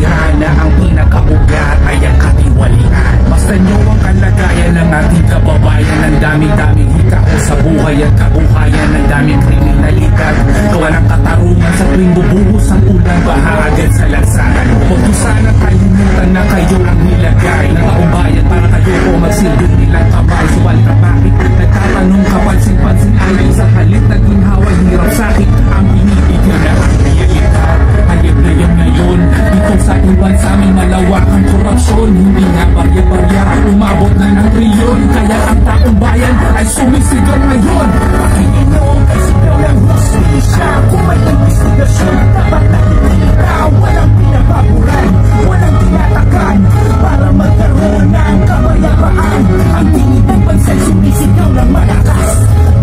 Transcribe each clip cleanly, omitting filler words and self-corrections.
kakampihan na ang pinakaugat ay ang katiwalian. Basta nyo ang kalagayan ng ating kababayan. Ang daming-daming hikao sa buhay at kabuhayan. Ang daming kriminalidad, gawa ng katarungan. Sa tuwing bubuhos ang ulan, baha agad sa lansangan. Huwag nyo sana kalimutan na kayo ang nilagay ng taong bayan para kayo po magsilbing nilang kamay. Subalit na bakit nagtatanong ka, pansin-pansin ayon sa halit na ginhaway, hirap sakit ang binibigyan na ang realidad. Hayag na yan ngayon dito sa ating bansa, may malawakang korupsyon. Hindi nga barya-barya, umabot na ng trilyon. Kaya ang taong bayan ay sumisigaw ngayon. Pakinggan nyo kay sigaw ng hustisya. Kung may investigasyon, dapat nakikita. Walang pinapaboran, walang tinatakan, para magkaroon ng kamayapaan. Ang tingin ng bansa'y sumisigaw ng malakas.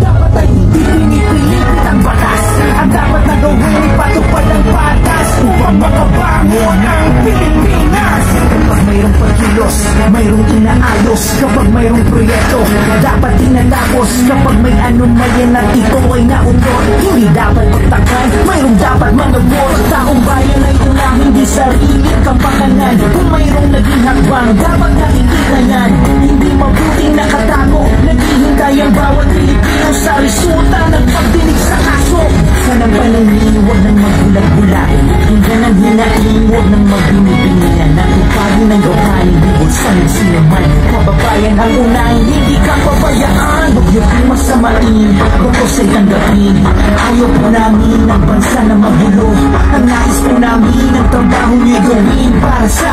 Dapat ay hindi pinipilit ang batas. Ang dapat na gawin, patupad ang batas upang makabangon ang Pilipinas. Kapag mayroong pagkilos, mayroong inaayos. Kapag mayroong proyekto, dapat tinatapos. Kapag may anumayan at ito ay naunod, hindi dapat pagtakan, mayroong dapat manabot. Taong bayan ay unang hindi sarili kapakanan. Kung mayroong naging hakbang, dapat nakikitanan. Hindi mabuting nakatago, naghihintay ang bawat Pilipino sa resulta ng pagdinig sa kaso. Sanang panangin, huwag nang magulat-gulat. Hinggan ang hinain, huwag nang magbinibingilan. Natupagin ng gawain, bibulsan ng sinaman. Kababayan ang unang, hindi ka pabayaan. Huwag niyo pong masamain, bukos ay tanggapin. Ayaw po namin ang bansa na magulo. Ang nais po namin ang trabaho niyo gawin para sa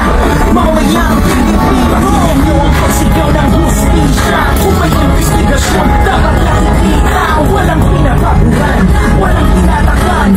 mamayang Pilipino. Hinggan niyo ang pagsigaw ng hustisya. Kung may investigasyon, dapat nakikita. Walang pinapaguran, walang tinatakan,